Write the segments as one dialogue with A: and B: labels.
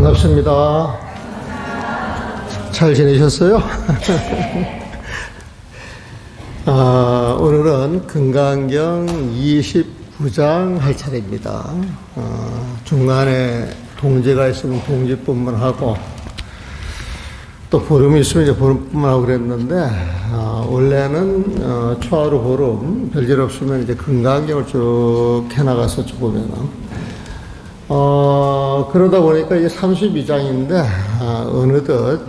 A: 반갑습니다. 잘 지내셨어요? 오늘은 금강경 29장 할 차례입니다. 중간에 동제가 있으면 동제법문하고 또 보름이 있으면 이제 보름법문하고 그랬는데 원래는 초하루 보름 별일 없으면 이제 금강경을 쭉 해나가서 쭉 보면은 그러다 보니까 이제 32장인데 어느덧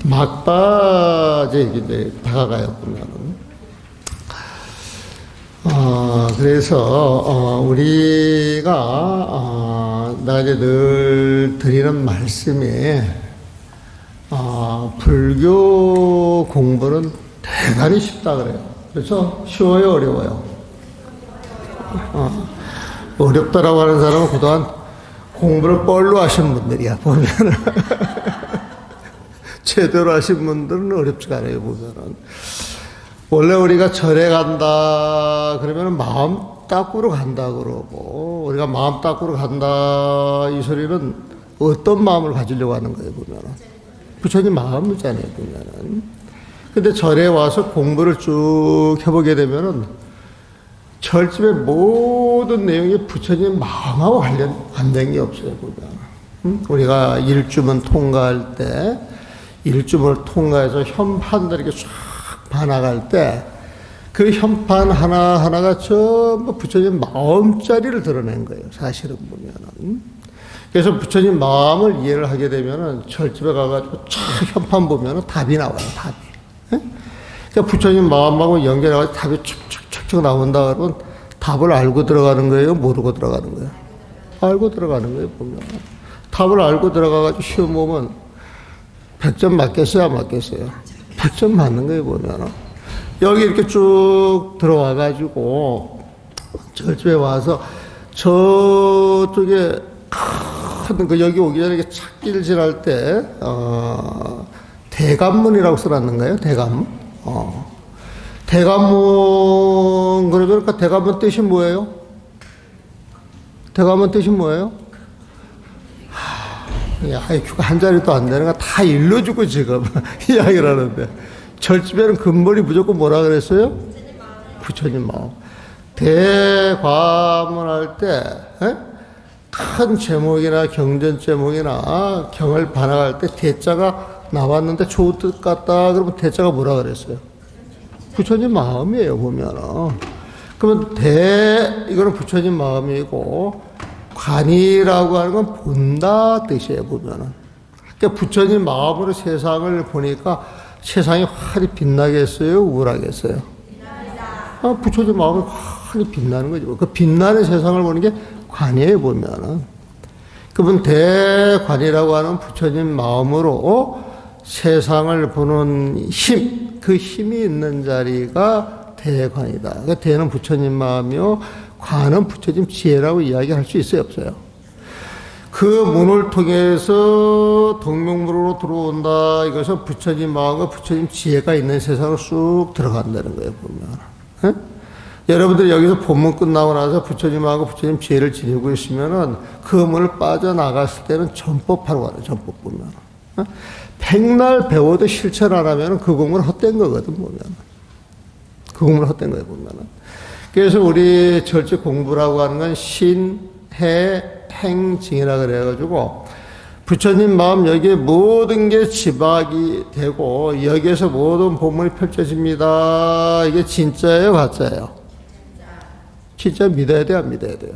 A: 막바지에 이제 다가가요 보면은. 그래서 우리가 내가 이제 늘 드리는 말씀이 불교 공부는 대단히 쉽다 그래요. 그래서 쉬워요, 어려워요? 어렵다라고 하는 사람은 그동안 공부를 뻘로 하신 분들이야, 보면은. 제대로 하신 분들은 어렵지가 않아요, 보면은. 원래 우리가 절에 간다, 그러면은 마음 닦으러 간다 그러고, 우리가 마음 닦으러 간다, 이 소리는 어떤 마음을 가지려고 하는 거예요, 보면은. 부처님 마음이잖아요, 보면은. 근데 절에 와서 공부를 쭉 해보게 되면은 절집의 모든 내용이 부처님 마음하고 관련된 게 없어요, 보면. 우리가 일주문 통과할 때, 일주문을 통과해서 현판들 이렇게 쫙 봐나갈 때, 그 현판 하나하나가 전부 부처님 마음자리를 드러낸 거예요, 사실은 보면은. 그래서 부처님 마음을 이해를 하게 되면은 절집에 가가지고 쫙 현판 보면은 답이 나와요, 답이. 그러니까 부처님 마음하고 연결해가지고 답이 척척척척 나온다 그러면 답을 알고 들어가는 거예요? 모르고 들어가는 거예요? 알고 들어가는 거예요, 보면. 답을 알고 들어가가지고 시험 보면 100점 맞겠어요? 안 맞겠어요? 100점 맞는 거예요, 보면. 여기 이렇게 쭉 들어와가지고 절집에 와서 저쪽에 큰 여기 오기 전에 이렇게 찾기를 지날 때 대관문이라고 써놨는 거예요, 대관문. 대관문, 그러니까 대관문 뜻이 뭐예요? 대관문 뜻이 뭐예요? IQ가 한 자리도 안 되는 거 다 일러주고 지금 이야기를 하는데. 절집에는 근본이 무조건 뭐라 그랬어요? 부처님 마음. 대관문 할 때, 큰 제목이나 경전 제목이나 경을 반항할 때 대자가 나왔는데 좋은 뜻 같다 그러면 대자가 뭐라 그랬어요? 부처님 마음이에요, 보면은. 그러면 이거는 부처님 마음이고, 관이라고 하는 건 본다 뜻이에요, 보면은. 그러니까 부처님 마음으로 세상을 보니까 세상이 환히 빛나겠어요, 우울하겠어요? 부처님 마음으로 환히 빛나는 거죠. 그 빛나는 세상을 보는 게 관이에요, 보면은. 그러면 대관이라고 하는 부처님 마음으로 세상을 보는 힘, 그 힘이 있는 자리가 대관이다. 그러니까 대는 부처님 마음이요, 관은 부처님 지혜라고 이야기할 수 있어요, 없어요? 그 문을 통해서 동명무로로 들어온다. 이것은 부처님 마음과 부처님 지혜가 있는 세상으로 쑥 들어간다는 거예요, 보면. 여러분들이 여기서 본문 끝나고 나서 부처님하고 부처님 지혜를 지니고 있으면은 그 문을 빠져나갔을 때는 전법하러 가요, 전법 보면. 백날 배워도 실천 안 하면 그 공부는 헛된 거거든, 보면. 그 공부는 헛된 거예요, 보면. 그래서 우리 절제 공부라고 하는 건 신, 해, 행, 징이라 그래가지고 부처님 마음 여기에 모든 게 지박이 되고 여기에서 모든 본문이 펼쳐집니다. 이게 진짜예요, 가짜예요? 진짜 믿어야 돼요, 안 믿어야 돼요?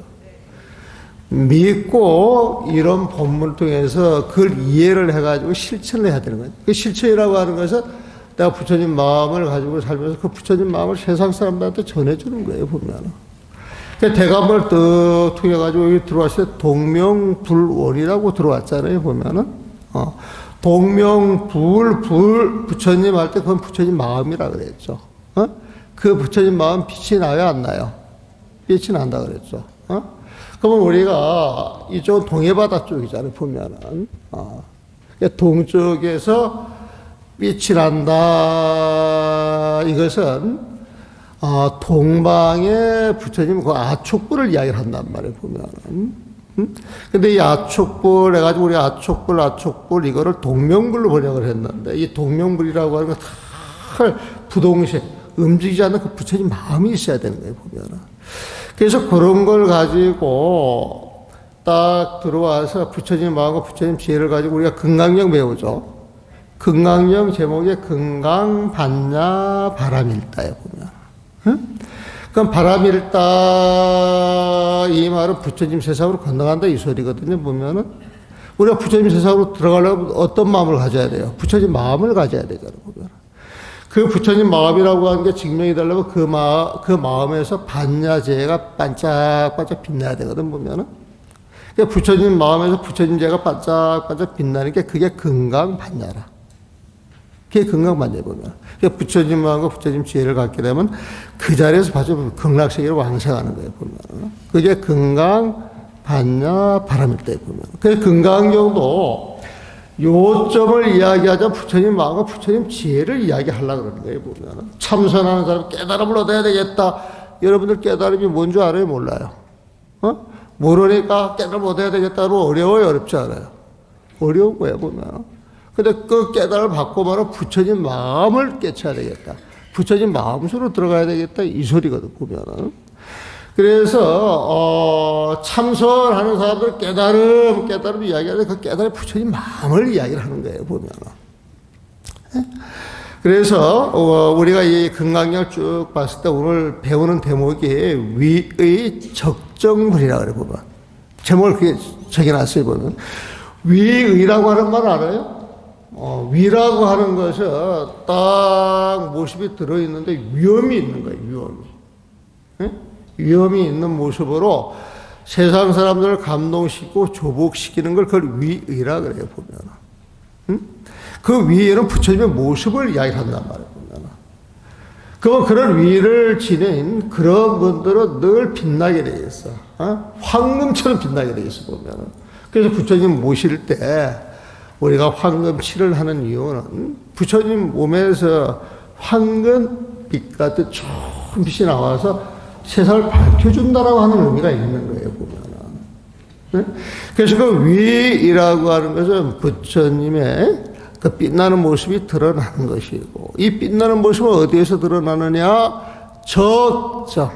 A: 믿고 이런 본문을 통해서 그걸 이해를 해가지고 실천을 해야 되는 거예요. 그 실천이라고 하는 것은 내가 부처님 마음을 가지고 살면서 그 부처님 마음을 세상 사람들한테 전해주는 거예요, 보면. 그러니까 대관문을 또 통해가지고 여기 들어왔을 때 동명불원이라고 들어왔잖아요, 보면은. 동명불, 부처님 할 때 그건 부처님 마음이라 그랬죠. 그 부처님 마음 빛이 나요, 안 나요? 빛이 난다 그랬죠. 그러면 우리가 이쪽 동해바다 쪽이잖아요, 보면은. 그러니까 동쪽에서 빛이 난다. 이것은 동방의 부처님 그 아촉부를 이야기를 한단 말이에요, 보면은. 근데 이 아촉불 해가지고 우리 아촉불 이거를 동명불로 번역을 했는데 이 동명불이라고 하는 건 다 부동식 움직이지 않는 그 부처님 마음이 있어야 되는 거예요, 보면은. 그래서 그런 걸 가지고 딱 들어와서 부처님 마음과 부처님 지혜를 가지고 우리가 금강경 배우죠. 금강경 제목이 금강반야 바람일다에 보면. 응? 그럼 바람일다 이 말은 부처님 세상으로 건너간다 이 소리거든요. 보면은 우리가 부처님 세상으로 들어가려면 어떤 마음을 가져야 돼요? 부처님 마음을 가져야 되잖아요. 보면 그 부처님 마음이라고 하는 게 증명이 되려면 그 마음에서 반야재가 반짝반짝 빛나야 되거든. 보면은 그러니까 부처님 마음에서 부처님 재가 반짝반짝 빛나는 게 그게 금강반야라. 그게 금강반야 보면. 그러니까 부처님 마음과 부처님 지혜를 갖게 되면 그 자리에서 바로 극락세계로 왕생하는 거예요, 보면. 그게 금강반야 바람일 때 보면. 그 금강경도 요점을 이야기하자 부처님 마음과 부처님 지혜를 이야기하려고 그러는 거예요, 보면. 참선하는 사람 깨달음을 얻어야 되겠다. 여러분들 깨달음이 뭔 줄 알아요? 몰라요? 모르니까 깨달음을 얻어야 되겠다고 어려워요? 어렵지 않아요? 어려운 거예요, 보면. 근데 그 깨달음을 받고 말은 부처님 마음을 깨쳐야 되겠다. 부처님 마음속으로 들어가야 되겠다. 이 소리거든, 보면은. 그래서, 참선하는 사람들 깨달음 이야기하는데 그 깨달음 부처님 마음을 이야기를 하는 거예요, 보면은. 그래서, 우리가 이 금강경을 쭉 봤을 때 오늘 배우는 대목이 위의 적정불이라고 그래, 보면. 제목을 그렇게 적어놨어요, 보면. 위의라고 하는 말 알아요? 위라고 하는 것은 딱 모습이 들어있는데 위험이 있는 거예요, 위험이. 네? 위험이 있는 모습으로 세상 사람들을 감동시키고 조복시키는 걸 그걸 위의라 그래요, 보면. 응? 그 위에는 부처님의 모습을 이야기한단 말이에요, 보면. 그럼 그런 위를 지닌 그런 분들은 늘 빛나게 되어 있어. 황금처럼 빛나게 되어 있어, 보면. 그래서 부처님 모실 때 우리가 황금칠을 하는 이유는 부처님 몸에서 황금빛 같은 좋은 빛이 나와서 세상을 밝혀준다라고 하는 의미가 있는 거예요, 보면은. 네? 그래서 그 위이라고 하는 것은 부처님의 그 빛나는 모습이 드러나는 것이고, 이 빛나는 모습은 어디에서 드러나느냐? 적정.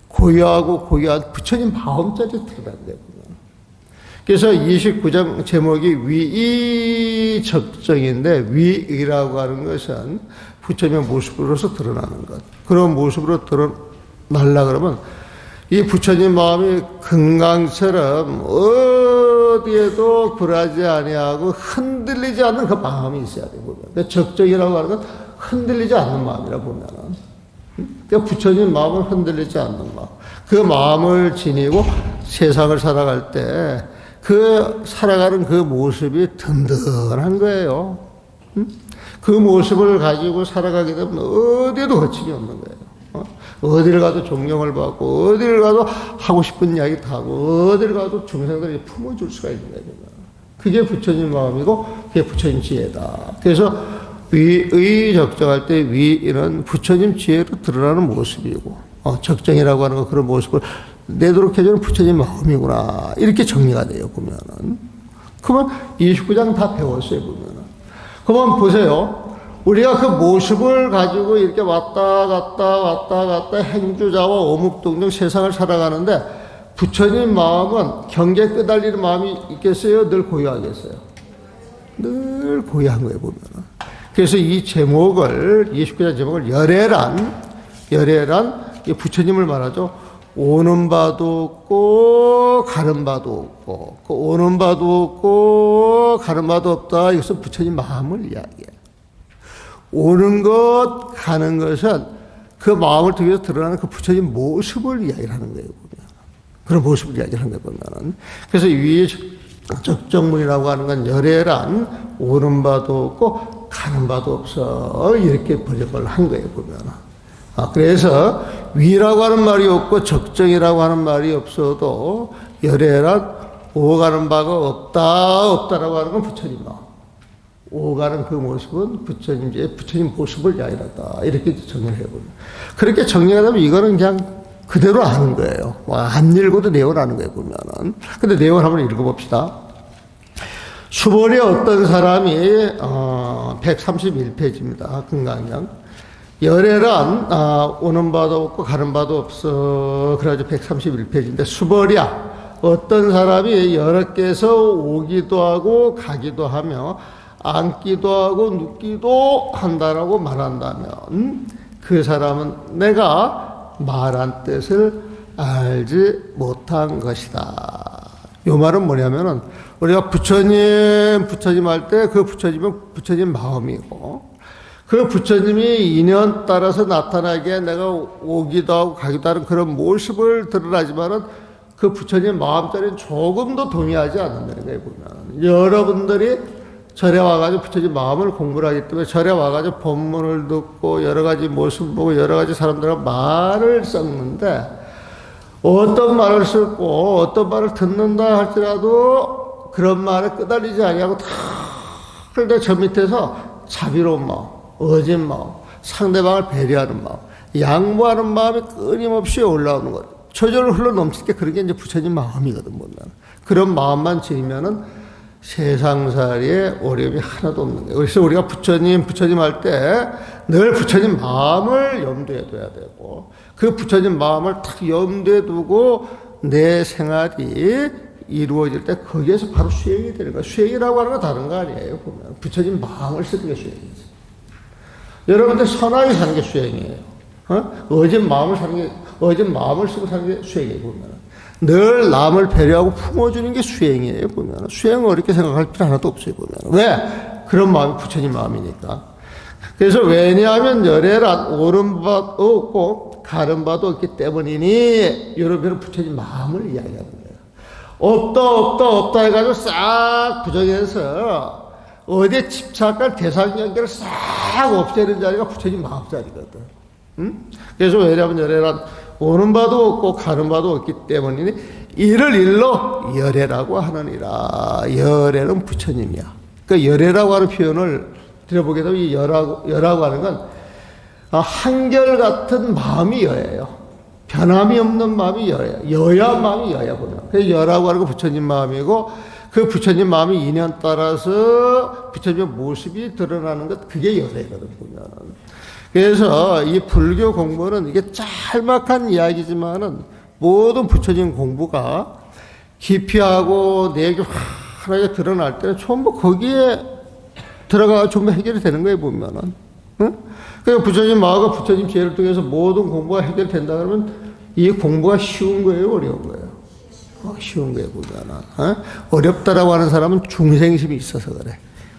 A: 고요하고 고요한 부처님 마음자리에 드러나는 거예요. 그래서 29장 제목이 위의적정인데 위의라고 하는 것은 부처님의 모습으로서 드러나는 것. 그런 모습으로 드러나려 그러면 이 부처님 마음이 금강처럼 어디에도 굴하지 아니하고 흔들리지 않는 그 마음이 있어야 돼, 보면. 그러니까 적정이라고 하는 건 흔들리지 않는 마음이라 보면은. 그러니까 부처님 마음을 흔들리지 않는 마음. 그 마음을 지니고 세상을 살아갈 때 그 살아가는 그 모습이 든든한 거예요. 그 모습을 가지고 살아가게 되면 어디에도 거침이 없는 거예요. 어디를 가도 존경을 받고 어디를 가도 하고 싶은 이야기 다 하고 어디를 가도 중생들이 품어줄 수가 있는 거예요. 그게 부처님 마음이고 그게 부처님 지혜다. 그래서 위의적정할 때 위는 부처님 지혜로 드러나는 모습이고 적정이라고 하는 거 그런 모습을 내도록 해주는 부처님 마음이구나. 이렇게 정리가 돼요, 보면은. 그러면 29장 다 배웠어요, 보면은. 그러면 보세요. 우리가 그 모습을 가지고 이렇게 왔다 갔다 행주자와 오묵동정 세상을 살아가는데 부처님 마음은 경계에 끄달리는 마음이 있겠어요? 늘 고요하겠어요? 늘 고요한 거예요, 보면은. 그래서 이 제목을, 29장 제목을 열애란, 이 부처님을 말하죠. 오는 바도 없고 가는 바도 없고 그 오는 바도 없고 가는 바도 없다. 이것은 부처님 마음을 이야기해요. 오는 것 가는 것은 그 마음을 통해서 드러나는 그 부처님 모습을 이야기하는 거예요. 보면. 그런 모습을 이야기하는 거예요, 보면. 그래서 위에 적정문이라고 하는 건 열애란 오는 바도 없고 가는 바도 없어. 이렇게 번역을 한 거예요, 보면. 그래서 위라고 하는 말이 없고 적정이라고 하는 말이 없어도 열애란 오가는 바가 없다라고 하는 건 부처님 마음. 오가는 그 모습은 부처님 모습을 이야기한다. 이렇게 정리를 해보면. 그렇게 정리하다 보면 이거는 그냥 그대로 아는 거예요. 안 읽어도 내용을 아는 거예요, 보면은. 근데 내용을 한번 읽어봅시다. 수벌이 어떤 사람이, 131페이지입니다. 금강경. 열애란, 오는 바도 없고 가는 바도 없어. 그래가지고 131페이지인데, 수벌이야. 어떤 사람이 여러 개서 오기도 하고 가기도 하며, 앉기도 하고 눕기도 한다라고 말한다면, 그 사람은 내가 말한 뜻을 알지 못한 것이다. 요 말은 뭐냐면은, 우리가 부처님 할 때 그 부처님은 부처님 마음이고, 그 부처님이 인연 따라서 나타나게 내가 오기도 하고 가기도 하는 그런 모습을 드러나지만은 그 부처님 마음자리는 조금도 동의하지 않는다는 거예요, 보면. 여러분들이 절에 와가지고 부처님 마음을 공부를 하기 때문에 절에 와가지고 법문을 듣고 여러 가지 모습 보고 여러 가지 사람들과 말을 섞는데 어떤 말을 쓰고 어떤 말을 듣는다 할지라도 그런 말에 끄달리지 아니하고 다 그런데 저 밑에서 자비로운 마음, 어진 마음, 상대방을 배려하는 마음, 양보하는 마음이 끊임없이 올라오는 것. 저절로 흘러 넘칠 게 그런 게 이제 부처님 마음이거든, 보면. 그런 마음만 지니면은 세상살이에 어려움이 하나도 없는 거예요. 그래서 우리가 부처님 할 때 늘 부처님 마음을 염두에 둬야 되고, 그 부처님 마음을 탁 염두에 두고 내 생활이 이루어질 때 거기에서 바로 수행이 되는 거예요. 수행이라고 하는 건 다른 거 아니에요, 보면. 부처님 마음을 쓰는 게 수행이지. 여러분들 선하게 사는 게 수행이에요. 어진 마음을 쓰고 사는 게 수행이에요, 보면. 늘 남을 배려하고 품어주는 게 수행이에요, 보면. 수행은 어렵게 생각할 필요 하나도 없어요, 보면. 왜? 그런 마음이 부처님 마음이니까. 그래서 왜냐하면 열애란 오른 바도 없고 가른 바도 없기 때문이니, 여러분은 부처님 마음을 이야기하는 거예요. 없다 해가지고 싹 부정해서 어디에 집착할 대상 연결을 싹 없애는 자리가 부처님 마음 자리거든. 그래서 왜냐하면 열애란 오는 바도 없고 가는 바도 없기 때문이니 이를 일러 열애라고 하느니라. 열애는 부처님이야. 그러니까 열애라고 하는 표현을 들어보게 되면 이 열하고 하는 건 한결같은 마음이 여예요. 변함이 없는 마음이 여예요. 여야 마음이 여야 보면. 그래서 열하고 하는 건 부처님 마음이고, 그 부처님 마음이 인연 따라서 부처님의 모습이 드러나는 것, 그게 열애거든, 보면. 그래서 이 불교 공부는 이게 짤막한 이야기지만은 모든 부처님 공부가 깊이하고 내게 환하게 드러날 때는 전부 거기에 들어가 전부 해결이 되는 거예요, 보면은. 응? 그러니까 부처님 마음과 부처님 지혜를 통해서 모든 공부가 해결된다 그러면 이 공부가 쉬운 거예요, 어려운 거예요? 쉬운 거예요, 보면은. 어렵다라고 하는 사람은 중생심이 있어서 그래.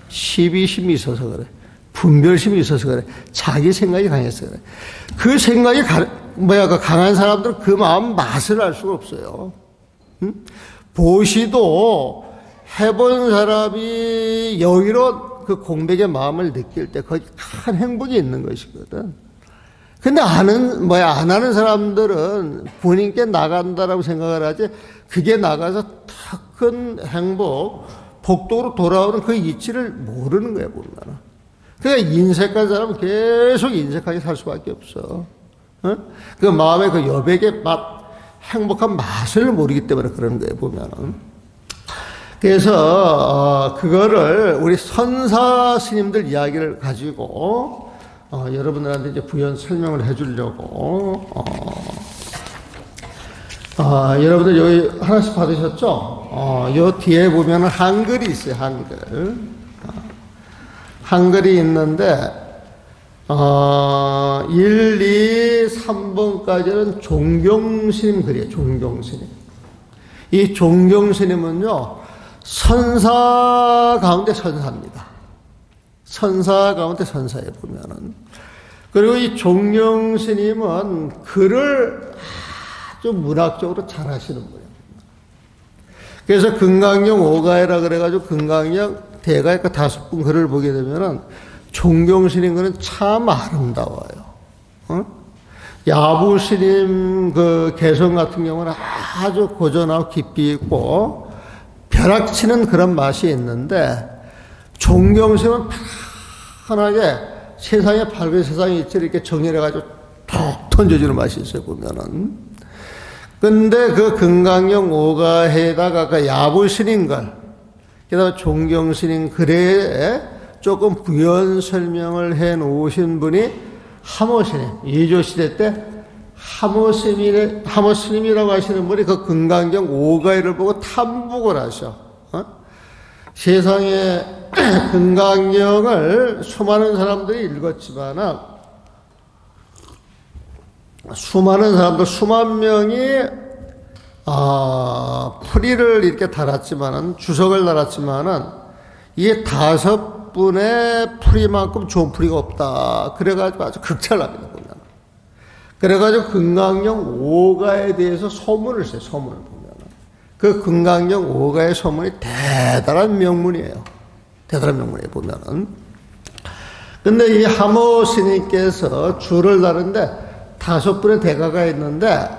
A: 시비심이 있어서 그래. 분별심이 있어서 그래. 자기 생각이 강해서 그래. 그 생각이 강한 사람들은 그 마음 맛을 알 수가 없어요. 응? 보시도 해본 사람이 여기로 그 공백의 마음을 느낄 때 거기 큰 행복이 있는 것이거든. 근데 안 하는 사람들은 본인께 나간다라고 생각을 하지, 그게 나가서 더 큰 행복, 복도로 돌아오는 그 이치를 모르는 거야, 보면. 그러니까 인색한 사람은 계속 인색하게 살 수밖에 없어. 그 마음의 그 여백의 맛, 행복한 맛을 모르기 때문에 그런 거예요, 보면은. 그래서 그거를 우리 선사 스님들 이야기를 가지고 여러분들한테 이제 부연 설명을 해주려고 여러분들 여기 하나씩 받으셨죠? 요 뒤에 보면은 한글이 있어요, 한글. 한글이 있는데 1, 2, 3번까지는 종경스님 글이에요. 종경스님. 이 종경스님은요, 선사 가운데 선사입니다. 선사 가운데 선사에 보면은. 그리고 이 종경스님은 글을 아주 문학적으로 잘 하시는 분이에요. 그래서 금강경 5가해라 그래가지고 금강경 대가의 그 5분 글을 보게 되면은 종경스님 글은 참 아름다워요. 야부스님 그 개성 같은 경우는 아주 고전하고 깊이 있고 벼락치는 그런 맛이 있는데, 종경스님은 편하게 세상에 밝은 세상의 이치를 이렇게 정리해가지고 톡 던져주는 맛이 있어요, 보면은. 근데 그 금강경 오가에다가 그 야부스님 글, 게다가 종경스님 글에 조금 부연 설명을 해 놓으신 분이 하모스님, 예조시대 때 하모스님이라고 하시는 분이 그 금강경 오가에를 보고 탐복을 하셔. 세상에 금강경을 수많은 사람들이 읽었지만 수많은 사람들 수만 명이 풀이를 이렇게 달았지만은 주석을 달았지만은 이게 5분의 풀이만큼 좋은 풀이가 없다. 그래가지고 아주 극찬합니다. 보면. 그래가지고 금강경 오가에 대해서 소문을 써요. 소문을 보면 그 금강경 오가의 소문이 대단한 명문이에요. 대단한 명문이에요. 보면은. 근데 이 하모 스님께서 줄을 다는데 5분의 대가가 있는데,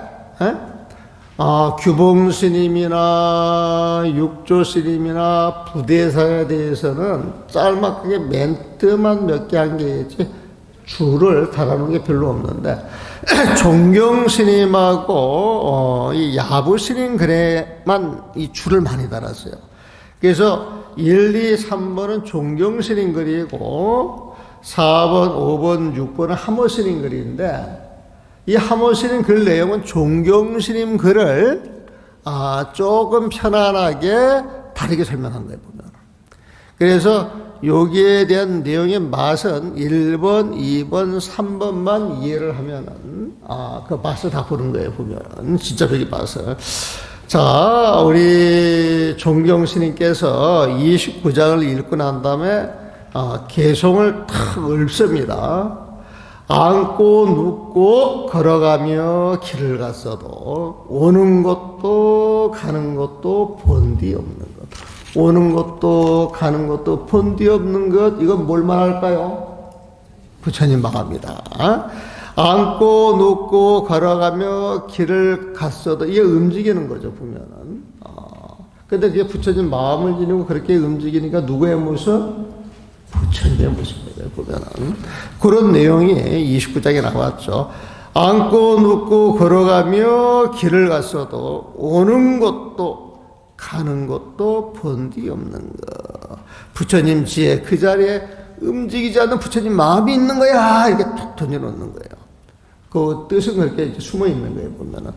A: 규봉 스님이나 육조 스님이나 부대사에 대해서는 짤막하게 멘트만 몇 개 한 게지 줄을 달아놓은 게 별로 없는데, 종경 스님하고 이 야부 스님 글에만 이 줄을 많이 달았어요. 그래서 1, 2, 3번은 종경 스님 글이고 4번, 5번, 6번은 하모 스님 글인데, 이 하모 스님 글 내용은 종경 스님 글을 조금 편안하게 다르게 설명한 거예요, 보면. 그래서 여기에 대한 내용의 맛은 1번, 2번, 3번만 이해를 하면은, 그 맛을 다 보는 거예요, 보면. 진짜 저기 맛을. 자, 우리 종경 스님께서 29장을 읽고 난 다음에, 개송을 탁 읊습니다. 앉고 눕고 걸어가며 길을 갔어도 오는 것도 가는 것도 본디 없는 것. 오는 것도 가는 것도 본디 없는 것. 이건 뭘 말할까요? 부처님 말합니다. 앉고 눕고 걸어가며 길을 갔어도 이게 움직이는 거죠, 보면은. 근데 그게 부처님 마음을 지니고 그렇게 움직이니까 누구의 모습? 부처님의 모습이에요, 보면은. 그런 내용이 29장에 나왔죠. 앉고 눕고 걸어가며 길을 갔어도 오는 것도 가는 것도 본디 없는 것. 부처님 지혜 그 자리에 움직이지 않는 부처님 마음이 있는 거야. 이렇게 툭 던져놓는 거예요. 그 뜻은 그렇게 숨어 있는 거예요, 보면은.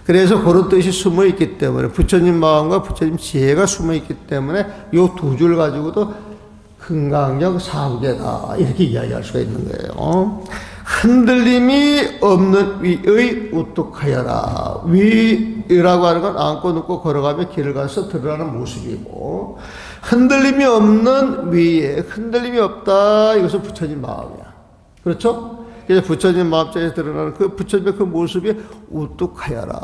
A: 그래서 그런 뜻이 숨어 있기 때문에 부처님 마음과 부처님 지혜가 숨어 있기 때문에 이 두 줄 가지고도 금강경 사후계다 이렇게 이야기할 수가 있는 거예요. 흔들림이 없는 위의 우뚝하여라. 위라고 하는 건 앉고 눕고 걸어가며 길을 가서 드러나는 모습이고, 흔들림이 없는 위에 흔들림이 없다. 이것은 부처님 마음이야. 그렇죠? 그래서 부처님 마음속에 드러나는 그 부처님의 그 모습이 우뚝하여라.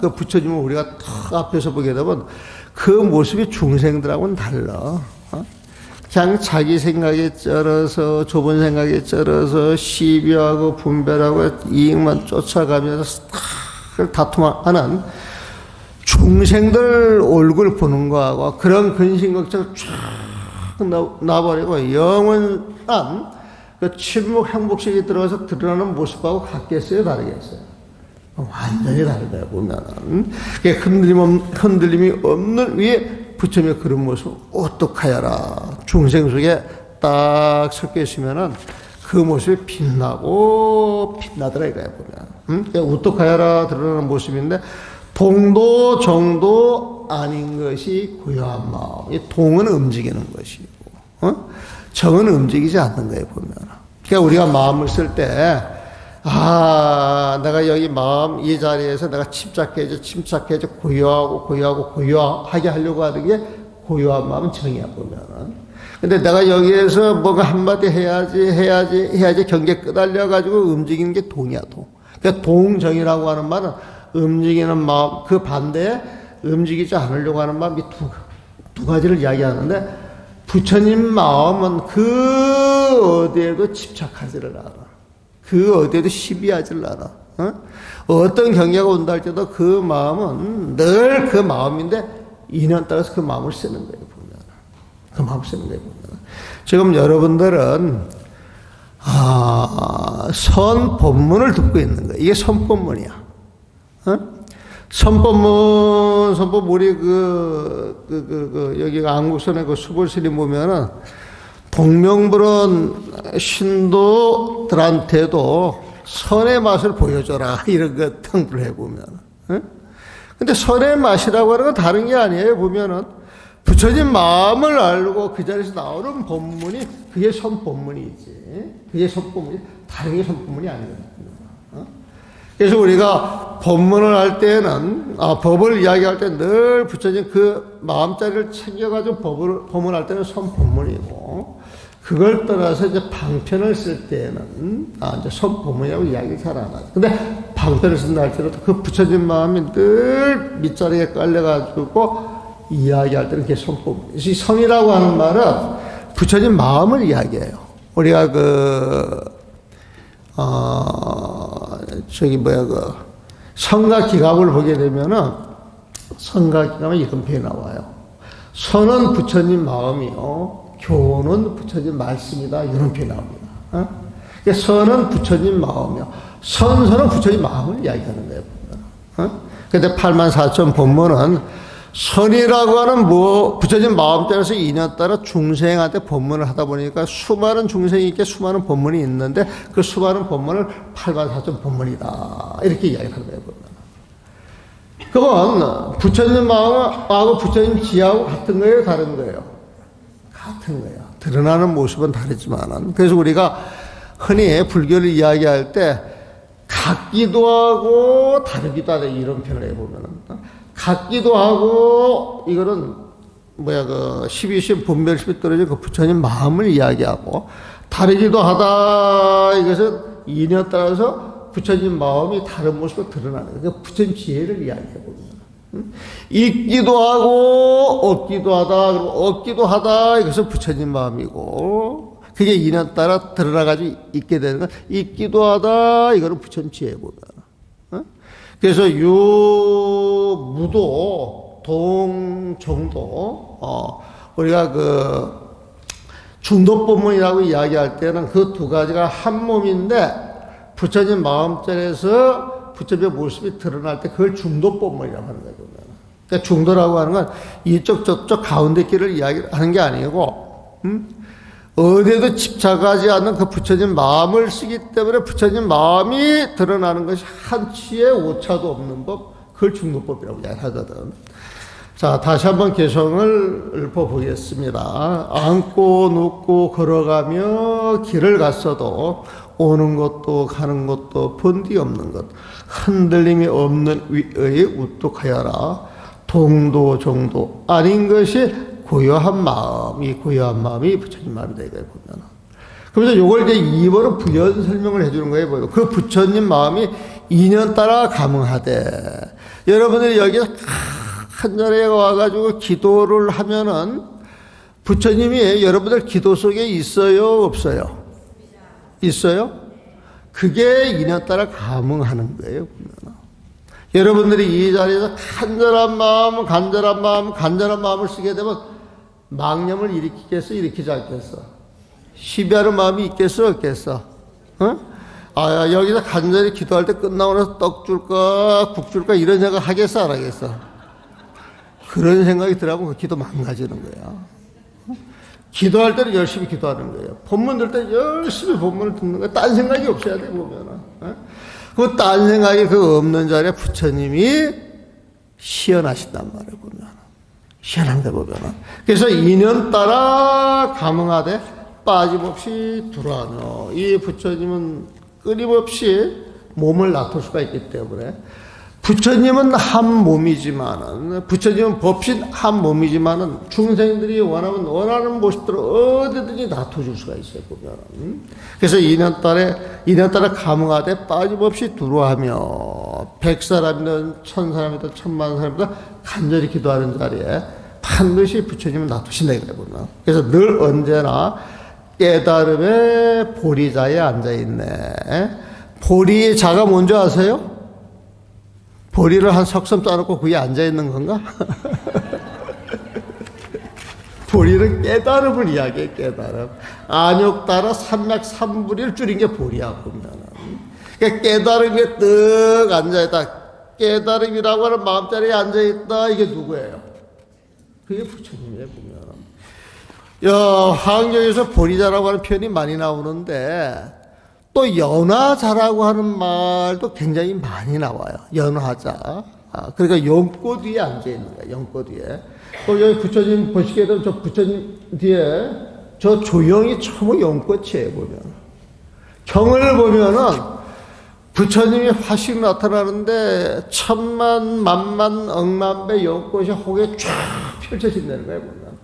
A: 그 부처님을 우리가 탁 앞에서 보게 되면 그 모습이 중생들하고는 달라. 그냥 자기 생각에 쩔어서, 좁은 생각에 쩔어서 시비하고 분별하고 이익만 쫓아가면서 다툼하는 중생들 얼굴 보는 거하고 그런 근심걱정 쫙 놔버리고 영원한 그 침묵 행복식이 들어가서 드러나는 모습하고 같겠어요, 다르겠어요? 완전히 다른 거예요, 보면은. 흔들림이 없는 위에 부처님의 그런 모습, 어떡하여라. 중생 속에 딱 섞여 있으면은 그 모습이 빛나더라, 이거야, 보면. 어떡하여라 드러나는 모습인데, 동도, 정도 아닌 것이 고요한 마음. 이 동은 움직이는 것이고, 정은 움직이지 않는 거예요, 보면. 그러니까 우리가 마음을 쓸 때, 내가 여기 마음 이 자리에서 내가 침착해져 고요하게 하려고 하는 게 고요한 마음은 정이야, 보면은. 근데 내가 여기에서 뭔가 한마디 해야지 경계 끄달려가지고 움직이는 게 동이야, 동. 그러니까 동정이라고 하는 말은 움직이는 마음, 그 반대에 움직이지 않으려고 하는 마음, 이 두 가지를 이야기하는데, 부처님 마음은 그 어디에도 집착하지를 않아. 그 어디에도 시비하지를 않아. 어떤 경계가 온다 할지라도 그 마음은 늘 그 마음인데 인연 따라서 그 마음을 쓰는 거예요, 보면. 그 마음을 쓰는 거예요, 보면. 지금 여러분들은 선 법문을 듣고 있는 거예요. 이게 선 법문이야. 선법 우리 여기가 안국선의 그 수벌스님 보면은 동명불원 신도들한테도 선의 맛을 보여줘라 이런 것 등을 해보면. 근데 선의 맛이라고 하는 건 다른 게 아니에요. 보면은 부처님 마음을 알고 그 자리에서 나오는 법문이 그게 선법문이지. 그게 선법문이 다른 게 선법문이 아니거든요. 그래서 우리가 법문을 할 때는 법을 이야기할 때 늘 부처님 그 마음자리를 챙겨가지고 법문할 때는 선법문이고 그걸 떠나서 이제 방편을 쓸 때는 이제 선법문이라고 이야기를 잘 안 하죠. 근데 방편을 쓴다 할지라도 그 부처님 마음이 늘 밑자리에 깔려가지고 이야기할 때는 그게 선법문. 이 선이라고 하는 말은 부처님 마음을 이야기해요. 우리가 성가기갑을 보게 되면은, 성가기갑에 이런 표현이 나와요. 선은 부처님 마음이요, 교는 부처님 말씀이다. 이런 표현이 나옵니다. 그러니까 선은 부처님 마음이요. 선은 부처님 마음을 이야기하는 거예요. 근데 84,000 법문은 선이라고 하는 부처님 마음대로서 인연 따라 중생한테 법문을 하다 보니까 수많은 중생에게 수많은 법문이 있는데 그 수많은 법문을 84,000 법문이다. 이렇게 이야기를 하는 거예요. 그건 부처님 마음하고 부처님 지하고 같은 거예요? 다른 거예요? 같은 거예요. 드러나는 모습은 다르지만. 그래서 우리가 흔히 불교를 이야기할 때 같기도 하고 다르기도 하다 이런 표현을 해보면은 같기도 하고, 이거는, 12심 분별심이 떨어진 그 부처님 마음을 이야기하고, 다르기도 하다, 이것은 인연 따라서 부처님 마음이 다른 모습으로 드러나는 거예요. 그러니까 부처님 지혜를 이야기해보면. 있기도 하고, 없기도 하다, 그리고 없기도 하다, 이것은 부처님 마음이고, 그게 인연 따라 드러나가지고 있게 되는 건, 있기도 하다, 이거는 부처님 지혜보면. 그래서 무도, 동정도, 우리가 중도법문이라고 이야기할 때는 그 두 가지가 한 몸인데 부처님 마음자리에서 부처님의 모습이 드러날 때 그걸 중도법문이라고 하는 거예요. 그러니까 중도라고 하는 건 이쪽 저쪽 가운데 길을 이야기하는 게 아니고, 어디에도 집착하지 않는 그 부처님 마음을 쓰기 때문에 부처님 마음이 드러나는 것이 한치의 오차도 없는 법, 그걸 중도법이라고 이야기하거든. 자, 다시 한번 개성을 읊어보겠습니다. 앉고 눕고 걸어가며 길을 갔어도 오는 것도 가는 것도 번디 없는 것, 흔들림이 없는 위의 우뚝하여라. 동도 정도 아닌 것이 고요한 마음, 이 고요한 마음이 부처님 마음이다 이거예요, 보면. 그래서 요걸 이제 2번은 부연 설명을 해주는 거예요, 그 부처님 마음이 인연 따라 감응하되. 여러분들이 여기서 한 자리에 와가지고 기도를 하면은 부처님이 여러분들 기도 속에 있어요, 없어요? 있어요? 그게 인연 따라 감응하는 거예요, 보면. 여러분들이 이 자리에서 간절한 마음을 쓰게 되면 망념을 일으키겠어, 일으키지 않겠어? 시비하는 마음이 있겠어, 없겠어? 여기서 간절히 기도할 때 끝나고 나서 떡 줄까, 국 줄까, 이런 생각 하겠어, 안 하겠어? 그런 생각이 들어가면 그 기도 망가지는 거야. 기도할 때는 열심히 기도하는 거예요. 법문 들 때 열심히 법문을 듣는 거야. 딴 생각이 없어야 돼, 보면은. 그 딴 생각이 그 없는 자리에 부처님이 시연하신단 말이에요, 보면. 시원한데 보면은. 그래서 인연 따라 감응하되 빠짐없이 들어가며, 이 부처님은 끊임없이 몸을 나눌 수가 있기 때문에, 부처님은 한 몸이지만은, 부처님은 법신 한 몸이지만은, 중생들이 원하는 모습들을 어디든지 나눠줄 수가 있어요, 보면은. 그래서 인연 따라 감응하되 빠짐없이 두루하며, 100사람이든 1000사람이든 1000만 사람이든 간절히 기도하는 자리에 반드시 부처님은 놔두신다 이거예요, 보면. 그래서 늘 언제나 깨달음의 보리자에 앉아있네. 보리의 자가 뭔지 아세요? 보리를 한 석섬 따놓고 그게 앉아있는 건가? 보리는 깨달음을 이야기해, 깨달음. 안욕 따라 삼맥 삼불이를 줄인 게 보리야, 보면. 그러니까 깨달음에 떡 앉아있다. 깨달음이라고 하는 마음자리에 앉아있다. 이게 누구예요? 그게 부처님이에요, 보면. 화엄경에서 보리자라고 하는 표현이 많이 나오는데 또 연화자라고 하는 말도 굉장히 많이 나와요. 연화자. 그러니까 연꽃 위에 앉아있는 거예요. 연꽃 위에. 또 여기 부처님 보시게 되면 저 부처님 뒤에 저 조형이 전부 연꽃이에요, 보면. 경을 보면은 부처님이 화식 나타나는데 천만, 만만, 억만배 연꽃이 혹에 쫙 펼쳐진다는 거예요, 보면.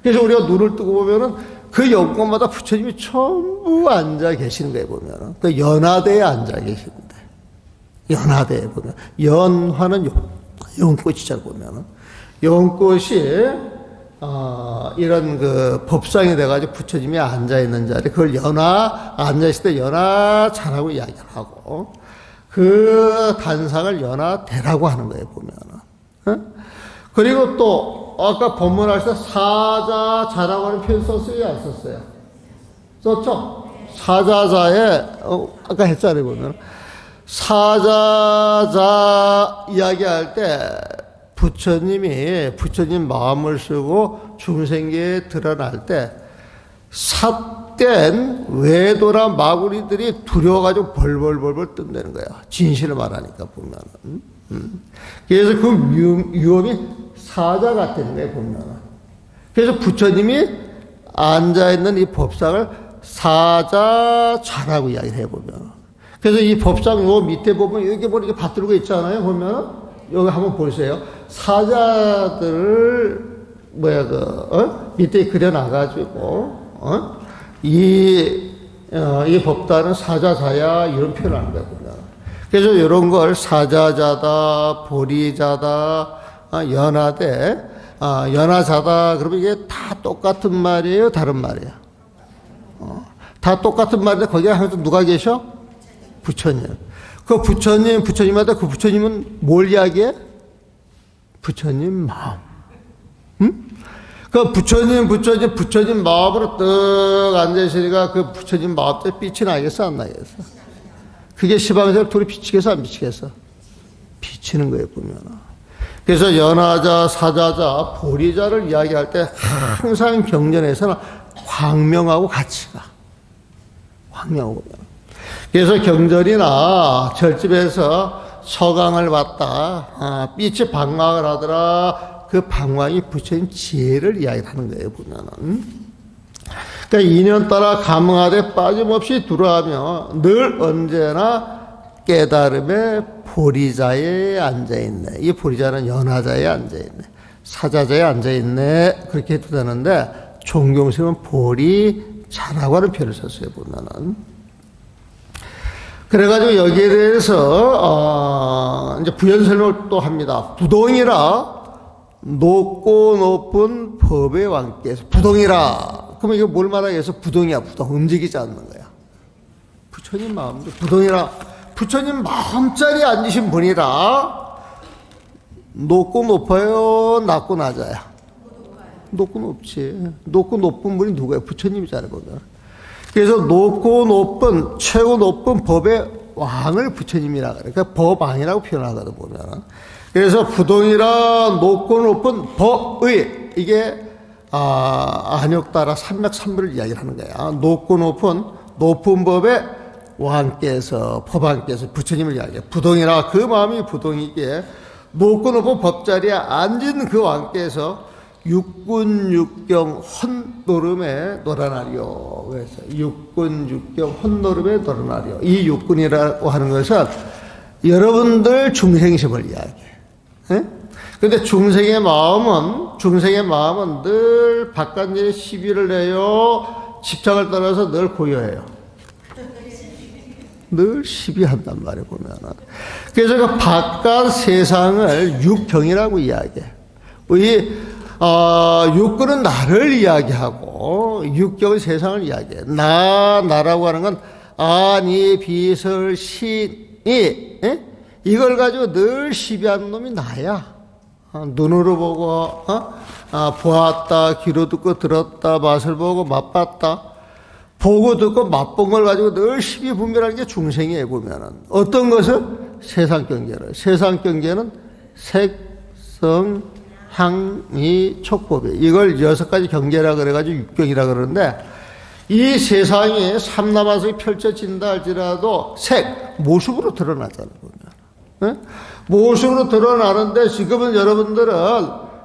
A: 그래서 우리가 눈을 뜨고 보면은 그 연꽃마다 부처님이 전부 앉아 계시는 거예요, 보면은. 그 연화대에 앉아 계시는데. 연화대에 보면. 연화는 연꽃이잖아, 보면은. 연꽃이 이런 그 법상이 돼가지고 부처님이 앉아있는 자리, 그걸 앉아있을 때 연화자라고 이야기를 하고, 그 단상을 연화대라고 하는 거예요, 보면은. 그리고 또, 아까 법문할 때 사자자라고 하는 표현 썼어요, 안 썼어요? 썼죠? 사자자에, 아까 했잖아요, 보면. 사자자 이야기할 때, 부처님 마음을 쓰고 중생계에 드러날 때 삿된 외도나 마구리들이 두려워가지고 벌벌벌벌 뜬다는 거야. 진실을 말하니까 보면은. 그래서 그 위험이 사자 같다는 거야, 보면은. 그래서 부처님이 앉아있는 이 법상을 사자자라고 이야기를 해보면. 그래서 이 법상 요 밑에 보면 이렇게 보니까 받들고 있잖아요, 보면은. 여기 한번 보세요. 사자들을 밑에 그려놔가지고 이 법단은 사자자야 이런 표현을 하는 거예요. 그래서 이런 걸 사자자다, 보리자다, 연하대, 연하자다. 그러면 이게 다 똑같은 말이에요, 다른 말이에요? 다 똑같은 말인데 거기에 항상 누가 계셔? 부처님. 그 부처님마다 그 부처님은 뭘 이야기해? 부처님 마음. 응? 그 부처님 마음으로 떡 앉아있으니까 그 부처님 마음 때 빛이 나겠어, 안 나겠어? 그게 시방에서 둘이 비치겠어, 안 비치겠어? 비치는 거예요, 보면. 그래서 연하자, 사자자, 보리자를 이야기할 때 항상 경전에서는 광명하고 같이 가. 광명하고. 그래서 경전이나 절집에서 서강을 봤다. 빛이 방광을 하더라. 그 방광이 부처님 지혜를 이야기하는 거예요, 보면은. 그러니까 인연 따라 감흥하되 빠짐없이 들어가며 늘 언제나 깨달음의 보리자에 앉아있네. 이 보리자는 연하자에 앉아있네. 사자자에 앉아있네. 그렇게 해도 되는데, 종경심은 보리자라고 하는 표현을 썼어요, 보면은. 그래가지고 여기에 대해서 이제 부연 설명을 또 합니다. 부동이라 높고 높은 법의 왕께서. 부동이라 그러면 이거 뭘 말하겠어? 부동이야, 부동. 움직이지 않는 거야. 부처님 마음. 부동이라 부처님 마음자리에 앉으신 분이라. 높고 높아요, 낮고 낮아요? 높고 높지. 높고 높은 분이 누구예요? 부처님이잖아요, 보면. 그래서 높고 높은, 최고 높은 법의 왕을 부처님이라 그래. 그러니까 법왕이라고 표현하거든, 보면. 그래서 부동이라 높고 높은 법의, 이게, 안욕따라 삼맥삼부를 이야기를 하는 거야. 높고 높은 법의 왕께서, 법왕께서 부처님을 이야기해. 부동이라 그 마음이 부동이기에 높고 높은 법자리에 앉은 그 왕께서 육군 육경 헛노름에 놀아나리요. 그래서 육군 육경 헛노름에 놀아나리요. 이 육군이라고 하는 것은 여러분들 중생심을 이야기해. 그런데 중생의 마음은 늘 바깥 일에 시비를 내요. 집착을 따라서 늘 고요해요. 늘 시비한단 말이에요, 보면은. 그래서 그 바깥 세상을 육경이라고 이야기해. 육군은 나를 이야기하고, 육경은 세상을 이야기해. 나라고 하는 건, 아니, 비설, 신이, 이걸 가지고 늘 시비하는 놈이 나야. 눈으로 보고, 보았다, 귀로 듣고 들었다, 맛을 보고 맛봤다. 보고 듣고 맛본 걸 가지고 늘 시비 분별하는 게 중생이에요, 보면은. 어떤 것은? 세상 경계를. 세상 경계는 색, 성, 향, 미, 촉법이. 이걸 6가지 경계라 그래가지고 육경이라 그러는데, 이 세상이 삼라만성이 펼쳐진다 할지라도 색, 모습으로 드러나잖아요, 보면. 모습으로 드러나는데 지금은 여러분들은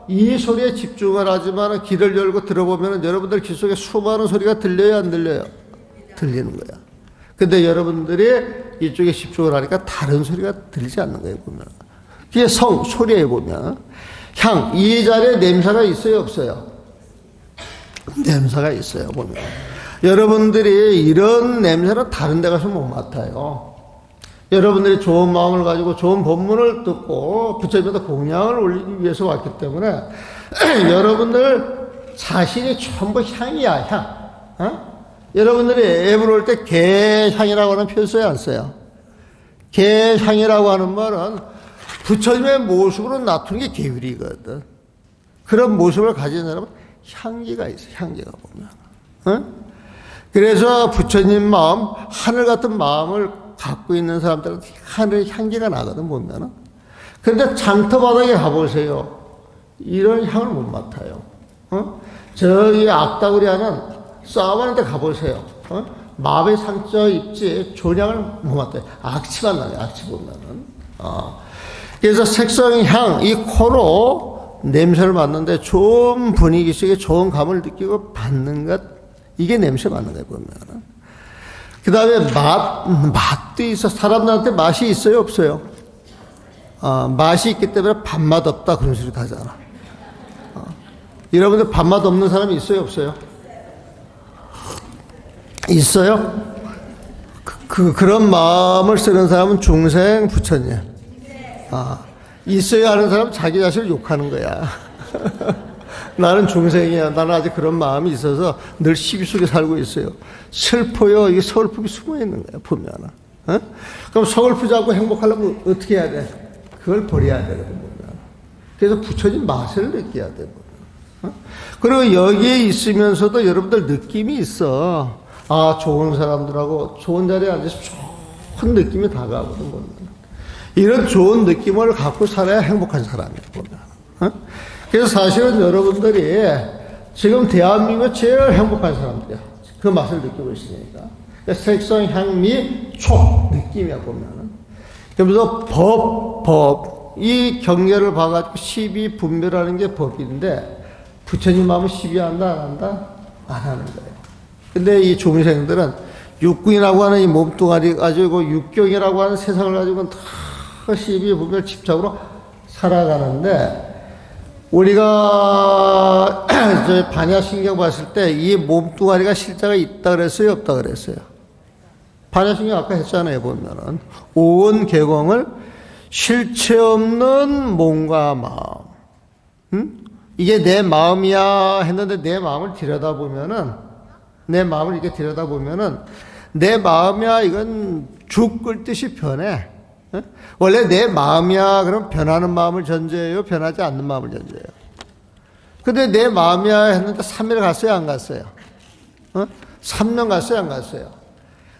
A: 이 소리에 집중을 하지만 귀를 열고 들어보면 여러분들 귀 속에 수많은 소리가 들려요, 안 들려요? 들리는 거야. 근데 여러분들이 이쪽에 집중을 하니까 다른 소리가 들리지 않는 거예요, 보면. 그게 성, 소리에 보면. 향, 이 자리에 냄새가 있어요, 없어요? 냄새가 있어요, 보면. 여러분들이 이런 냄새는 다른 데 가서 못 맡아요. 여러분들이 좋은 마음을 가지고 좋은 법문을 듣고 부처님한테 공양을 올리기 위해서 왔기 때문에 여러분들 자신이 전부 향이야, 향. 여러분들이 앱을 올 때 개향이라고 하는 표현 써요, 안 써요? 개향이라고 하는 말은 부처님의 모습으로 나타나는 게 계율이거든. 그런 모습을 가진 사람은 향기가 있어, 향기가 보면. 그래서 부처님 마음, 하늘 같은 마음을 갖고 있는 사람들은 하늘의 향기가 나거든, 보면은. 그런데 장터 바닥에 가보세요. 이런 향을 못 맡아요. 저기 악다구리 하는 싸움하는 데 가보세요. 마음의 상처 입지 존향을 못 맡아요. 악취만 나요, 악취 보면은. 그래서 색성, 향, 이 코로 냄새를 맡는데 좋은 분위기 속에 좋은 감을 느끼고 받는 것, 이게 냄새 맡는 거예요, 보면은. 그 다음에 맛도 있어. 사람들한테 맛이 있어요, 없어요? 맛이 있기 때문에 밥맛 없다, 그런 소리도 하잖아. 여러분들 밥맛 없는 사람이 있어요, 없어요? 있어요? 그런 마음을 쓰는 사람은 중생 부처님. 있어야 하는 사람은 자기 자신을 욕하는 거야. 나는 중생이야. 나는 아직 그런 마음이 있어서 늘 시비 속에 살고 있어요. 슬퍼요. 이게 서글픔이 숨어 있는 거야, 보면. 그럼 서글프지 않고 행복하려면 어떻게 해야 돼? 그걸 버려야 되거든, 보면. 그래서 부처님 맛을 느껴야 돼, 보면. 그리고 여기에 있으면서도 여러분들 느낌이 있어. 좋은 사람들하고 좋은 자리에 앉아서 좋은 느낌이 다가오거든, 보면. 이런 좋은 느낌을 갖고 살아야 행복한 사람이야, 보면. 그래서 사실은 여러분들이 지금 대한민국 제일 행복한 사람들이야. 그 맛을 느끼고 있으니까. 그러니까 색성, 향미, 촉, 느낌이야, 보면은. 그러면서 법. 이 경계를 봐가지고 시비 분별하는 게 법인데, 부처님 마음은 시비한다, 안 한다? 안 하는 거예요. 근데 이 중생들은 육군이라고 하는 이 몸뚱아리 가지고 육경이라고 하는 세상을 가지고는 다 시비 분별 집착으로 살아가는데, 우리가 저 반야신경 봤을 때 이 몸뚱아리가 실제가 있다 그랬어요, 없다 그랬어요? 반야신경 아까 했잖아요, 보면은. 온 개공을 실체 없는 몸과 마음. 이게 내 마음이야 했는데 내 마음을 들여다보면은, 내 마음을 이렇게 들여다보면은 내 마음이야 이건 죽 끓듯이 변해. 원래 내 마음이야 그럼 변하는 마음을 전제해요, 변하지 않는 마음을 전제해요? 근데 내 마음이야 했는데 3일 갔어요, 안 갔어요? 3년 갔어요, 안 갔어요?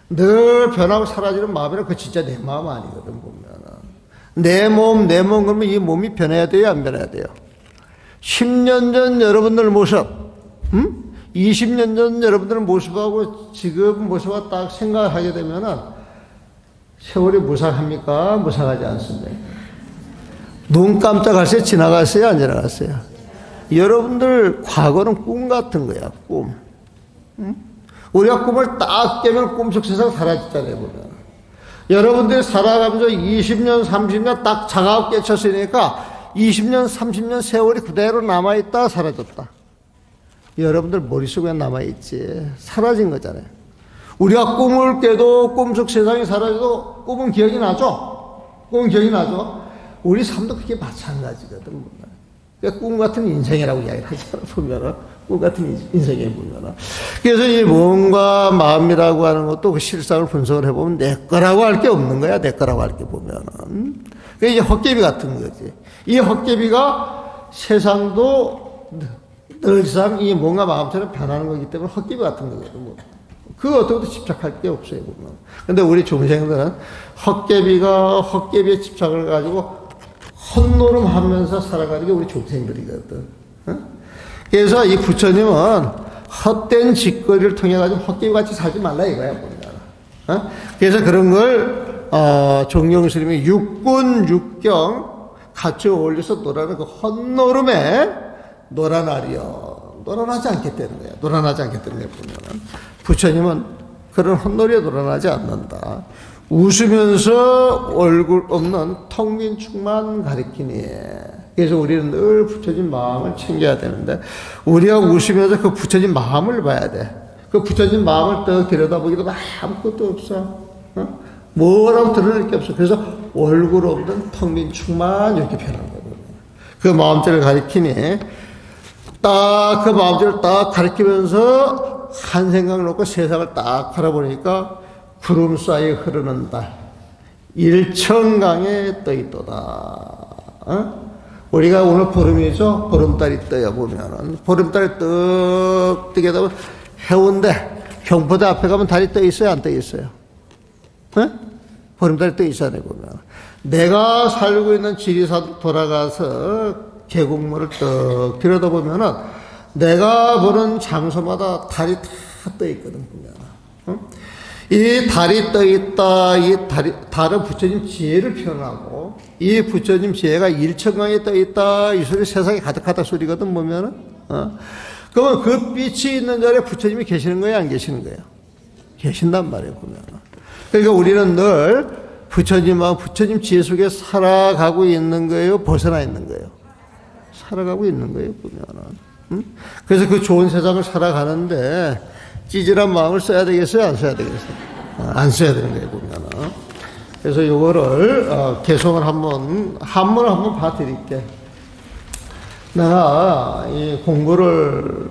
A: 늘 변하고 사라지는 마음이라 그 진짜 내 마음 아니거든, 보면은. 내 몸 그러면 이 몸이 변해야 돼요, 안 변해야 돼요? 10년 전 여러분들 모습, 20년 전 여러분들 모습하고 지금 모습과 딱 생각을 하게 되면은 세월이 무상합니까? 무상하지 않습니다. 눈 깜짝할 새 지나갔어요? 안 지나갔어요? 여러분들 과거는 꿈 같은 거야, 꿈. 우리가 꿈을 딱 깨면 꿈속 세상 사라졌잖아요, 보면. 여러분들이 살아가면서 20년, 30년 딱 장하고 깨쳤으니까 20년, 30년 세월이 그대로 남아있다, 사라졌다. 여러분들 머릿속에 남아있지. 사라진 거잖아요. 우리가 꿈을 깨도 꿈속 세상이 사라져도 꿈은 기억이 나죠? 꿈은 기억이 나죠? 우리 삶도 그게 마찬가지거든. 그러니까 꿈 같은 인생이라고 이야기를 하잖아, 보면은. 꿈 같은 인생에 보면은. 그래서 이 몸과 마음이라고 하는 것도 그 실상을 분석을 해보면 내 거라고 할 게 없는 거야, 내 거라고 할 게 보면은. 그게 이제 헛개비 같은 거지. 이 헛개비가 세상도 늘상 이 몸과 마음처럼 변하는 거기 때문에 헛개비 같은 거거든. 그거 어떻게도 집착할 게 없어요, 보면. 근데 우리 중생들은 헛개비에 집착을 가지고 헛노름 하면서 살아가는 게 우리 중생들이거든. 어? 그래서 이 부처님은 헛된 짓거리를 통해 가지고 헛개비 같이 살지 말라 이거야, 보면. 어? 그래서 그런 걸, 정경스님이 육군, 육경 같이 어울려서 노라는 그 헛노름에 노란하리여. 노란하지 않겠다는 거야. 노란하지 않겠다는 거야, 보면. 부처님은 그런 헛놀이에 노란하지 않는다. 웃으면서 얼굴 없는 텅 빈 축만 가리키니. 그래서 우리는 늘 부처님 마음을 챙겨야 되는데, 우리가 웃으면서 그 부처님 마음을 봐야 돼. 그 부처님 마음을 떡 들여다보기도 아무것도 없어. 어? 뭐라고 드러낼 게 없어. 그래서 얼굴 없는 텅 빈 축만 이렇게 표현한 거거든요. 그 마음자를 가리키니, 딱 그 마음자를 딱 가리키면서 한 생각 놓고 세상을 딱 바라보니까 구름 사이에 흐르는 달, 일천강에 떠있도다. 어? 우리가 오늘 보름이죠? 보름달이 떠요, 보면은. 보름달이 떡 뜨게 되면 해운대, 경포대 앞에 가면 달이 떠 있어요, 안 떠 있어요? 어? 보름달이 떠 있잖아요, 보면. 내가 살고 있는 지리산 돌아가서 계곡물을 떡 들여다보면은 내가 보는 장소마다 달이 다 떠 있거든, 보면. 어? 이 달이 떠 있다, 달은 부처님 지혜를 표현하고, 이 부처님 지혜가 일천강에 떠 있다, 이 소리 세상에 가득하다 소리거든, 보면은. 그러면 그 빛이 있는 자리에 부처님이 계시는 거예요, 안 계시는 거예요? 계신단 말이에요, 보면. 그러니까 우리는 늘 부처님하고 부처님 지혜 속에 살아가고 있는 거예요, 벗어나 있는 거예요? 살아가고 있는 거예요, 보면은. 그래서 그 좋은 세상을 살아가는데 찌질한 마음을 써야 되겠어요, 안 써야 되겠어요? 안 써야 되는 거예요, 보면은. 그래서 요거를 개성을 한번을 한번 봐드릴게. 내가 이 공부를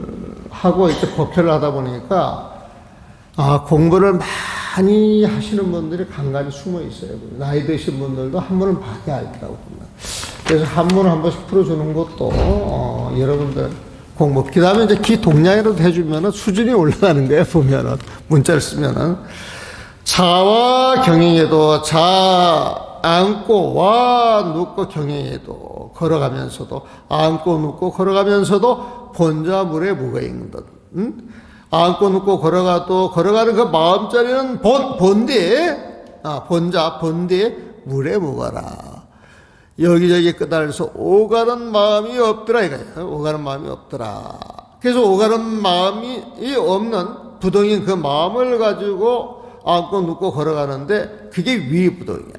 A: 하고 이렇게 법회를 하다 보니까 공부를 많이 하시는 분들이 간간히 숨어 있어요. 나이 드신 분들도 한번은 봐야 알더라고요. 그래서 한번을 한 번씩 풀어주는 것도 여러분들 공부. 그 다음에 이제 기 동량이라도 해주면은 수준이 올라가는 거예요, 보면은. 문자를 쓰면은. 자와 경행에도 앉고 와 눕고 경행에도 걸어가면서도 앉고 눕고 걸어가면서도 본자 물에 묵어 있는 듯. 앉고 눕고 걸어가는 그 마음자리는 본디 물에 묵어라. 여기저기 끄달려서 오가는 마음이 없더라 이거예요. 오가는 마음이 없더라. 그래서 오가는 마음이 없는 부동인 그 마음을 가지고 앉고 눕고 걸어가는데 그게 위부동이야.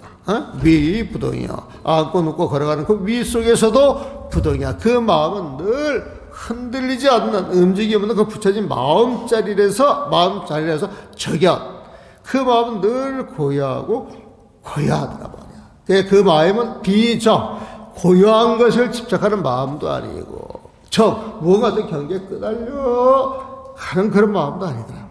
A: 위부동이야. 앉고 눕고 걸어가는 그 위 속에서도 부동이야. 그 마음은 늘 흔들리지 않는 움직임 없는 그 부처진 마음자리에서 적연. 그 마음은 늘 고요하고 고요하더라 말이야. 그 마음은 비정, 고요한 것을 집착하는 마음도 아니고 무언가 또 경계에 끄달려 가는 그런 마음도 아니더라.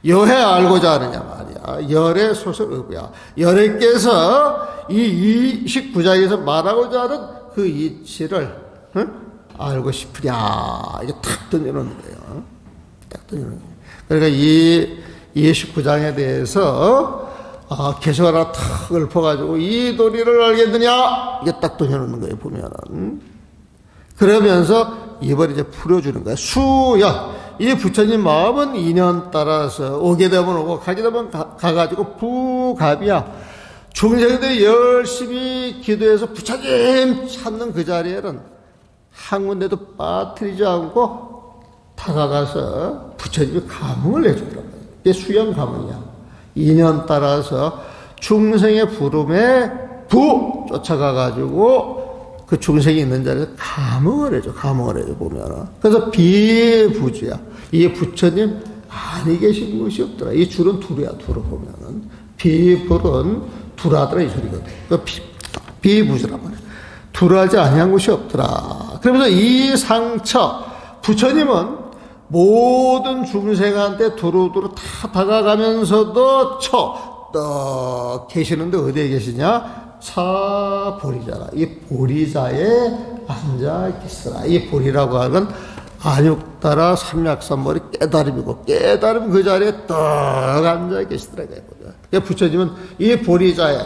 A: 여해 알고자 하느냐 말이야. 열의 소설의부야. 열애께서 이 29장에서 말하고자 하는 그 이치를 알고 싶으냐. 이게 탁 던져놓는 거예요. 딱 던져놓는 거예요. 그러니까 이 29장에 대해서 개성 하나 탁 읊어가지고 이 도리를 알겠느냐. 이게 딱 던져놓는 거예요, 보면은. 그러면서 이번에 이제 풀어주는 거예요. 수연. 이 부처님 마음은 인연 따라서 오게 되면 오고 가게 되면 가가지고 부갑이야. 중생들이 열심히 기도해서 부처님 찾는 그 자리에는 한 군데도 빠뜨리지 않고 다가가서 부처님이 감흥을 해주더라고요. 이게 수연 감흥이야. 인연 따라서 중생의 부름에 쫓아가가지고 그 중생이 있는 자리에서 감흥을 해줘, 보면은. 그래서 비부주야. 이 부처님 아니 계신 곳이 없더라. 이 줄은 두루야, 두루 보면은. 비불은 두루하더라, 이 소리거든. 그 비부주란 말이야. 두루하지 아니한 곳이 없더라. 그러면서 이 상처, 부처님은 모든 중생한테 두루두루 다 다가가면서도 떡 계시는데 어디에 계시냐? 사 보리자라. 이 보리자에 앉아 계시라. 이 보리라고 하는 안육따라 삼약삼벌이 깨달음이고, 깨달음 그 자리에 떡 앉아 계시더라고요. 그러니까 부처님은 이 보리자에,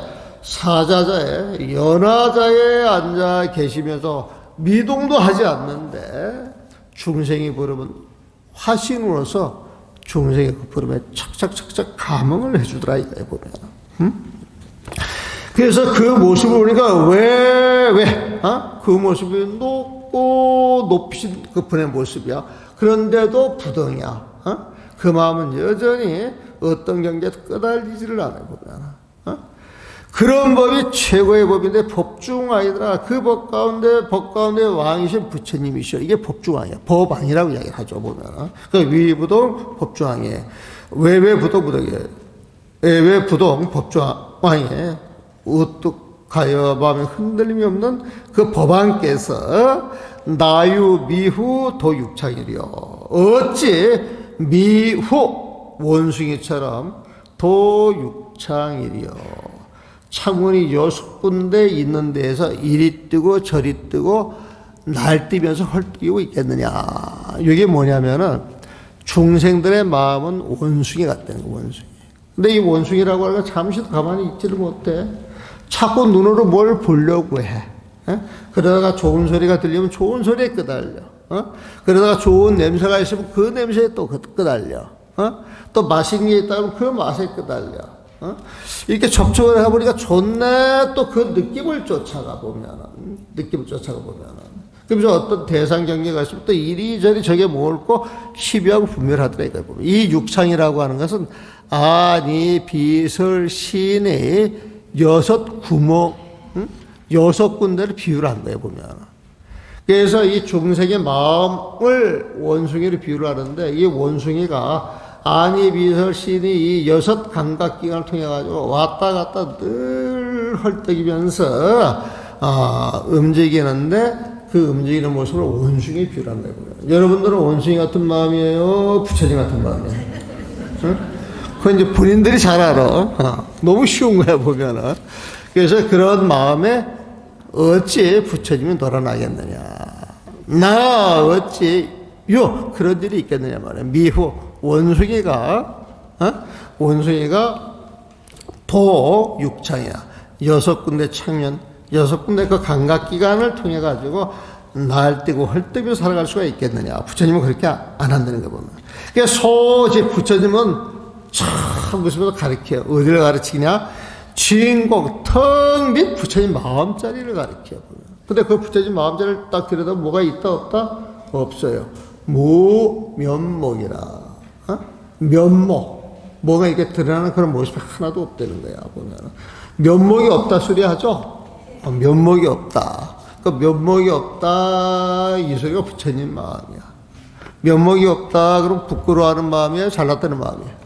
A: 사자자에, 연화자에 앉아 계시면서 미동도 하지 않는데 중생이 부르면 화신으로서 중생의 그 부름에 착착착착 감응을 해주더라 이거에 보면. 그래서 그 모습을 보니까 그 모습이 높고 높이신 그 분의 모습이야. 그런데도 부동이야. 그 마음은 여전히 어떤 경계에도 끄달리지를 않아요 보면. 그런 법이 최고의 법인데 법중왕이더라. 그 법 가운데 왕이신 부처님이시여. 이게 법중왕이야. 법왕이라고 이야기를 하죠 보면. 그러니까 위부동 법중왕이에요. 외외부동 부동이에요. 외외부동 법중왕이에요. 우뚝하여 마음에 흔들림이 없는 그 법왕께서 나유 미후 도육창이리요. 어찌 미후 원숭이처럼 도육창이리요. 창문이 6군데 있는 데에서 이리 뜨고 저리 뜨고 날뛰면서 헐뛰고 있겠느냐. 이게 뭐냐면은 중생들의 마음은 원숭이 같다는 거, 원숭이. 근데 이 원숭이라고 하니까 잠시도 가만히 있지를 못해. 자꾸 눈으로 뭘 보려고 해. 그러다가 좋은 소리가 들리면 좋은 소리에 끄달려. 그러다가 좋은 냄새가 있으면 그 냄새에 또 끄달려. 또 맛있는 게 있다면 그 맛에 끄달려. 이렇게 접촉을 해보니까 좋네. 또 그 느낌을 쫓아가 보면은, 그러면서 어떤 대상 경계가 있으면 또 이리저리 저게 옳고 희비하고 분별하더라 이거 보면. 이 육창이라고 하는 것은 아니 비설 신의 6구멍, 6군데를 비유를 한 거예요 보면. 그래서 이 중생의 마음을 원숭이로 비유를 하는데, 이 원숭이가 아니 비설 신이 이 6 감각기관을 통해 가지고 왔다 갔다 늘 헐떡이면서 움직이는데, 그 움직이는 모습을 원숭이에 비유를 한 거예요. 여러분들은 원숭이 같은 마음이에요? 부처님 같은 마음이에요? 그건 이제 본인들이 잘 알아. 너무 쉬운 거야 보면은. 그래서 그런 마음에 어찌 부처님이 놀아나겠느냐. 나 어찌 그런 일이 있겠느냐 말이야. 미후 원숭이가 도육창이야. 6군데 창면, 6군데 그 감각기관을 통해 가지고 날뛰고 헐떡이며 살아갈 수가 있겠느냐. 부처님은 그렇게 안 한다는 거 보면. 그러니까 소지 부처님은 참 무슨 가르쳐요. 어디를 가르치냐? 진공, 텅 빈 부처님 마음자리를 가르쳐요. 근데 그 부처님 마음자리를 딱 들여다보면 뭐가 있다 없다? 없어요. 무면목이라. 면목. 뭐가 이렇게 드러나는 그런 모습이 하나도 없다는 거야, 보면. 면목이 없다 소리 하죠? 면목이 없다. 그 면목이 없다, 이 소리가 부처님 마음이야. 면목이 없다, 그럼 부끄러워하는 마음이에요? 잘났다는 마음이에요?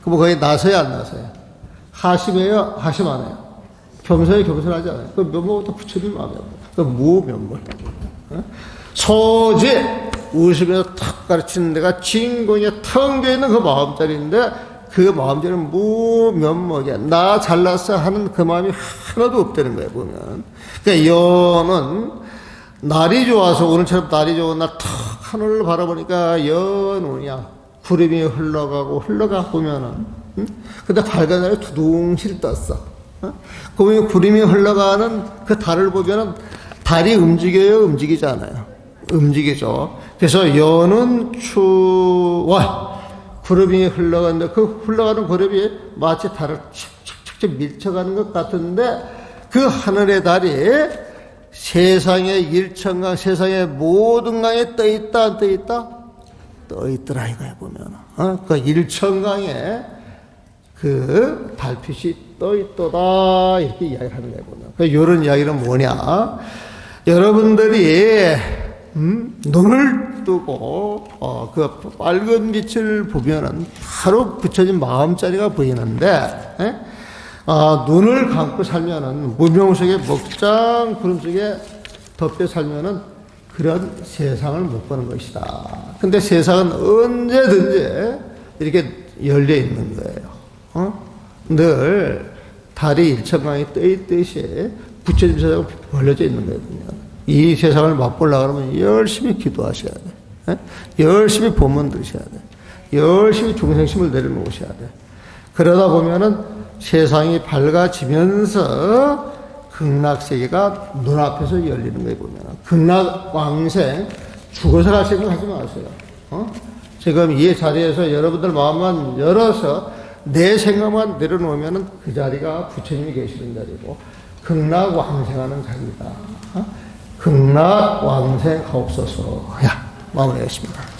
A: 그럼 거기 나서야 안 나서요? 하심이에요? 하심 안 해요? 겸손해? 겸손하지 않아요? 그 면목 없다 부처님 마음이야. 그 무면목. 소지, 웃으면서 탁 가르치는 데가 진공에 텅 비어있는 그 마음자리인데, 그 마음자리는 무면목이야. 나 잘났어 하는 그 마음이 하나도 없다는 거예요, 보면. 그러니까 연은 날이 좋아서, 오늘처럼 날이 좋은 날 탁 하늘을 바라보니까 연운이야. 구름이 흘러가고 보면은. 근데 밝은 날에 두둥실 떴어. 그 구름이 흘러가는 그 달을 보면은 달이 움직여요? 움직이지 않아요? 움직이죠. 그래서 연은 추와 구름이 흘러가는데, 그 흘러가는 구름이 마치 달을 착착착 밀쳐가는 것 같은데, 그 하늘의 달이 세상의 일천강, 세상의 모든 강에 떠있다 안 떠있다? 떠있더라 이거야 보면. 그 일천강에 그 달빛이 떠있도다 이렇게 이야기를 하는 거야 보면. 이런 이야기는 뭐냐? 여러분들이 눈을 뜨고 그 빨간 빛을 보면은 바로 부처님 마음자리가 보이는데, 눈을 감고 살면은 무명 속에 먹장 구름 속에 덮여 살면은 그런 세상을 못 보는 것이다. 근데 세상은 언제든지 이렇게 열려 있는 거예요. 늘 달이 일천강에 떠 있듯이 부처님 세상은 벌려져 있는 거거든요. 이 세상을 맛보려고 그러면 열심히 기도하셔야 돼. 예? 열심히 본문 들으셔야 돼. 열심히 중생심을 내려놓으셔야 돼. 그러다 보면은 세상이 밝아지면서 극락세계가 눈앞에서 열리는 거예요, 보면. 극락왕생, 죽어서 갈 생각 하지 마세요. 지금 이 자리에서 여러분들 마음만 열어서 내 생각만 내려놓으면 그 자리가 부처님이 계시는 자리고, 극락왕생하는 자리다. 극락왕생하옵소서. 야, 마무리하겠습니다.